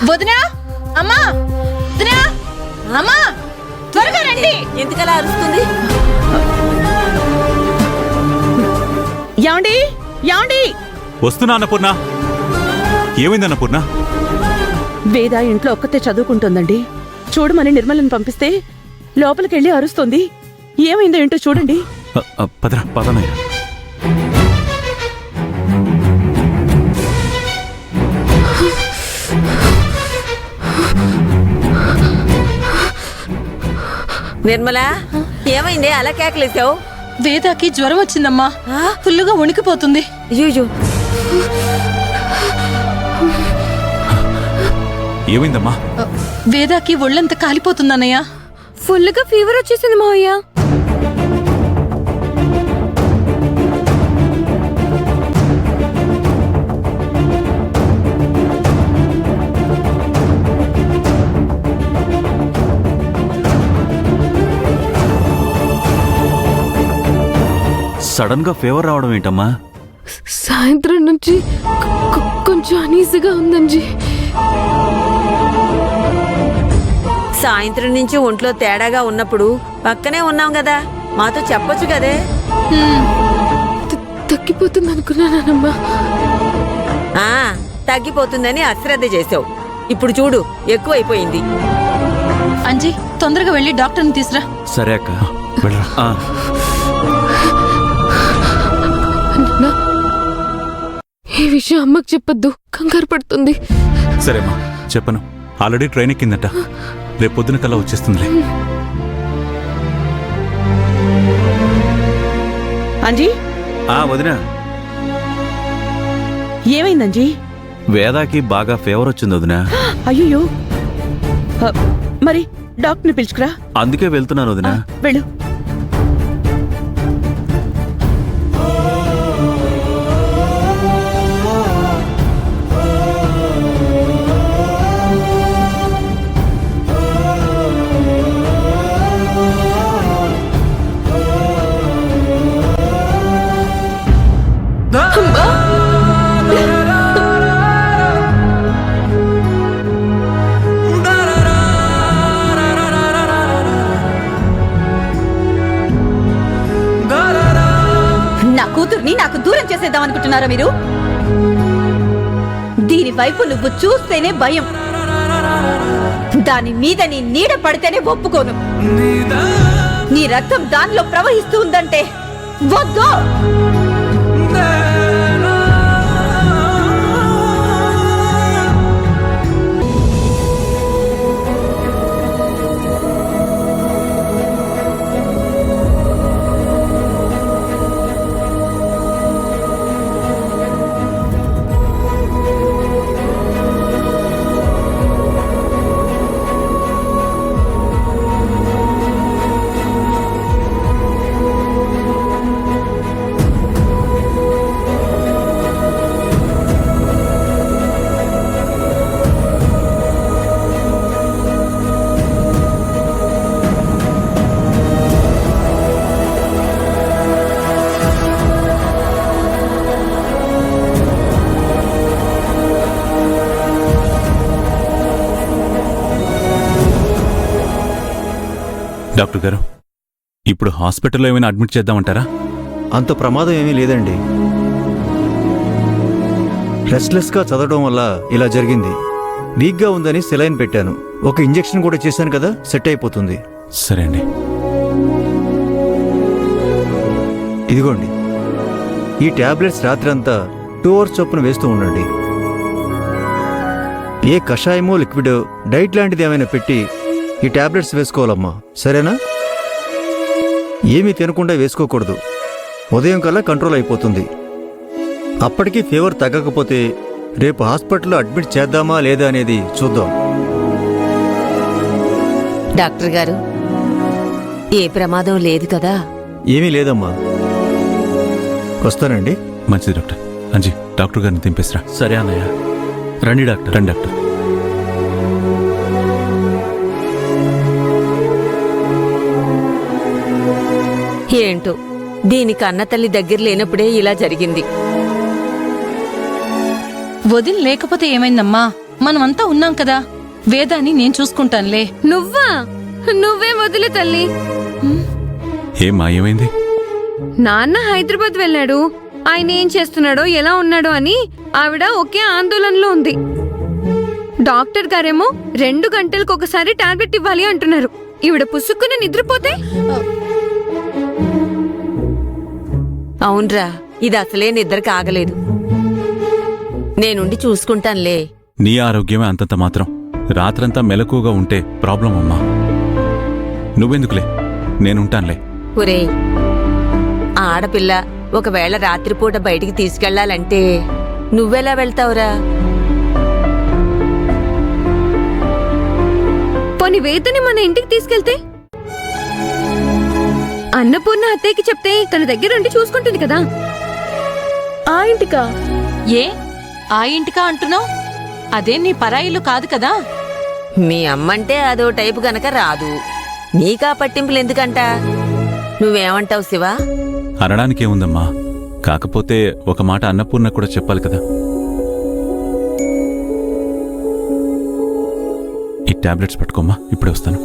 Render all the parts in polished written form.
వదినా, అమ్మా, వదినా, అమ్మా, త్వరగా రండి. ఎందుకలా అరుస్తుంది? యాండి, యాండి, వస్తున్నా అన్నపూర్ణ. ఏమైంది అన్నపూర్ణ? వేద ఇంట్లో ఒక్కతే చదువుకుంటోందండి. చూడమని నిర్మలను పంపిస్తే లోపలికెళ్ళి అరుస్తోంది. ఏమైందో ఏంటో చూడండి. పదరా, పదనయ్య. నిర్మల, ఏమైంది అలా కేకలేసావు? వేదాకి జ్వరం వచ్చిందమ్మా. ఫుల్లుగా వణికిపోతుంది. అయ్యో, ఏమైందమ్మా? వేదాకి ఒళ్ళంతా కాలిపోతుందన్నయ్య. ఫుల్గా ఫీవర్ వచ్చేసింది మావయ్య. సడన్ గా ఫీవర్ రావడం ఏంటమ్మా? సాయంత్రం నుంచి కొంచెం అనీజీగా ఉందండి. సాయంత్రం నుంచి ఒంట్లో తేడాగా ఉన్నప్పుడు పక్కనే ఉన్నాం కదా, మాతో చెప్పొచ్చు కదే. తగ్గిపోతుంది అనుకున్నానమ్మా. తగ్గిపోతుందని అశ్రద్ధ చేసావు. ఇప్పుడు చూడు, ఎక్కువైపోయింది. అంజీ, తొందరగా వెళ్ళి డాక్టర్ని తీసురా. సరే అక్క, వెళ్ళరా. ఈ విషయం అమ్మకు చెప్పొద్దు, కంగారు పడుతుంది. సరేమ్మా, చెప్పను. ఆల్రెడీ ట్రైన్ ఎక్కిందట. రేపు పొద్దున కల్లా వచ్చేస్తుందిలే. అంజీ, వదినా. ఏమైందంజీ? వేదాకి బాగా ఫీవర్ వచ్చింది వదినా. అయ్యో, మరి డాక్టర్ని పిలుచుకురా. అందుకే వెళ్తున్నాను వదినా. వెళ్ళు. కూతుర్ని నాకు దూరం చేసేద్దాం అనుకుంటున్నారా మీరు? దీని వైపు నువ్వు చూస్తేనే భయం. దాని మీద నీ నీడ పడితేనే ఒప్పుకోను. నీ రక్తం దానిలో ప్రవహిస్తూ ఉందంటే వద్దు. డాక్టర్ గారు, ఇప్పుడు హాస్పిటల్లో ఏమైనా అడ్మిట్ చేద్దామంటారా? అంత ప్రమాదం ఏమీ లేదండి. రెస్ట్లెస్గా చదవడం వల్ల ఇలా జరిగింది. వీక్గా ఉందని సెలైన్ పెట్టాను. ఒక ఇంజెక్షన్ కూడా చేశాను కదా, సెట్ అయిపోతుంది. సరే అండి. ఇదిగోండి, ఈ టాబ్లెట్స్ రాత్రంతా 2 hours చొప్పున వేస్తూ ఉండండి. ఏ కషాయమో లిక్విడ్ డైట్ లాంటిది ఏమైనా పెట్టి ఈ టాబ్లెట్స్ వేసుకోవాలమ్మా, సరేనా? ఏమీ తినకుండా వేసుకోకూడదు. ఉదయం కల్లా కంట్రోల్ అయిపోతుంది. అప్పటికీ ఫీవర్ తగ్గకపోతే రేపు హాస్పిటల్లో అడ్మిట్ చేద్దామా లేదా అనేది చూద్దాం. డాక్టర్ గారు, ఏ ప్రమాదం లేదు కదా? ఏమీ లేదమ్మా. వస్తానండి. మంచిది డాక్టర్. అంజీ డాక్టర్ గారిని దింపేసిరా. సరే అన్నయ్య. రండి డాక్టర్. రండి డాక్టర్. ఏంటో దీనికి అన్న తల్లి దగ్గర లేనప్పుడే ఇలా జరిగింది. వదిన లేకపోతే ఏమైందమ్మా, మనమంతా ఉన్నాం కదా. వేదాన్ని నేను చూసుకుంటానులే. నువ్వే వదిలే తల్లి. ఏమ్మా ఏమైంది? నాన్న హైదరాబాద్ వెళ్ళాడు. ఆయన ఏం చేస్తున్నాడో ఎలా ఉన్నాడో అని ఆవిడ ఒకే ఆందోళనలో ఉంది. డాక్టర్ గారేమో 2 గంటలకు ఒకసారి టాబ్లెట్ ఇవ్వాలి అంటున్నారు. ఈవిడ పుసుక్కుని నిద్రపోతే అవునరా, ఇది అసలే నిద్ర కాగలేదు. నేనుండి చూసుకుంటానులే. నీ ఆరోగ్యమే అంతంత మాత్రం. రాత్రంతా మెలకుగా ఉంటే ప్రాబ్లం అమ్మా. నువ్వెందుకులే, నేనుంటానులే. ఒరే, ఆడపిల్ల ఒకవేళ రాత్రిపూట బయటికి తీసుకెళ్లాలంటే నువ్వెలా వెళ్తావురా? పోని వేదని మన ఇంటికి తీసుకెళ్తే అన్నపూర్ణ అత్తయ్యకి చెప్తే తన దగ్గర ఉండి చూసుకుంటుంది కదా. ఆ ఇంటికా? ఏ ఆ ఇంటికా అంటున్నావు? అదే నీ పరాయిల్లు కాదు కదా. మీ అమ్మంటే అదో టైపు గనక రాదు. నీకా పట్టింపులు ఎందుకంట? నువ్వేమంటావు శివా? అనడానికేముందమ్మా, కాకపోతే ఒక మాట అన్నపూర్ణ కూడా చెప్పాలి కదా. ఈ టాబ్లెట్స్ పట్టుకోమ్మా, ఇప్పుడే వస్తాను.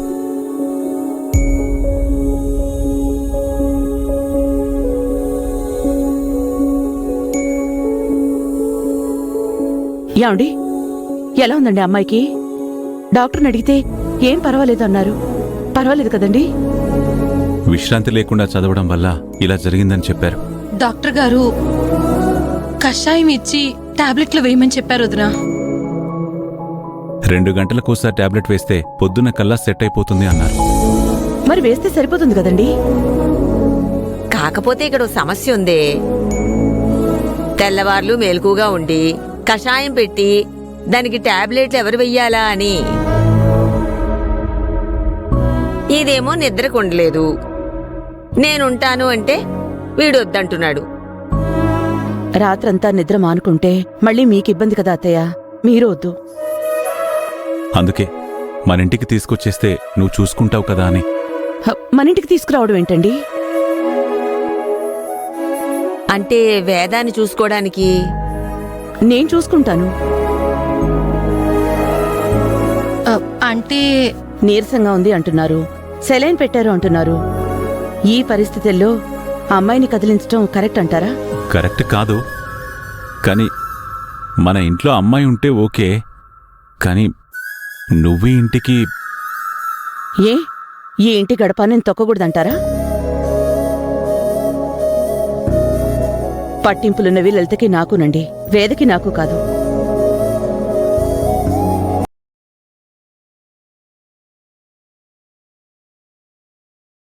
ఏమండి, ఎలా ఉందండి అమ్మాయికి? డాక్టర్ని అడిగితే ఏం పర్వాలేదు అన్నారు. పర్వాలేదు కదండి? విశ్రాంతి లేకుండా చదవడం వల్ల ఇలా జరిగిందని చెప్పారు. డాక్టర్ గారు కషాయం ఇచ్చి టాబ్లెట్లు వేయమని చెప్పారు వదినా. 2 గంటలకోసారి టాబ్లెట్ వేస్తే పొద్దున్న కల్లా సెట్ అయిపోతుంది అన్నారు. మరి వేస్తే సరిపోతుంది కదండి? కాకపోతే ఇక్కడ ఓ సమస్య ఉందే. తెల్లవార్లు మేల్కుగా ఉండి కషాయం పెట్టి దానికి టాబ్లెట్లు ఎవరు వెయ్యాలా అని. ఇదేమో నిద్రకుండలేదు. నేనుంటాను అంటే వీడొద్దంటున్నాడు. రాత్రంతా నిద్ర మానుకుంటే మళ్ళీ మీకు ఇబ్బంది కదా అత్తయ్య. మీరు వద్దు. అందుకే మన ఇంటికి తీసుకొచ్చేస్తే నువ్వు చూసుకుంటావు కదా అని. మన ఇంటికి తీసుకురావడం ఏంటండి? అంటే వేదాన్ని చూసుకోవడానికి. నేను చూసుకుంటాను. అంటే నీరసంగా ఉంది అంటున్నారు, సెలైన్ పెట్టారు అంటున్నారు. ఈ పరిస్థితుల్లో అమ్మాయిని కదిలించడం కరెక్ట్ అంటారా? కరెక్ట్ కాదు, కానీ మన ఇంట్లో అమ్మాయి ఉంటే ఓకే. కానీ నువ్వే ఇంటికి ఏ ఈ ఇంటి గడప నేను తొక్కకూడదంటారా? పట్టింపులున్నవి లలితకి నాకునండి, వేదకి నాకు కాదు.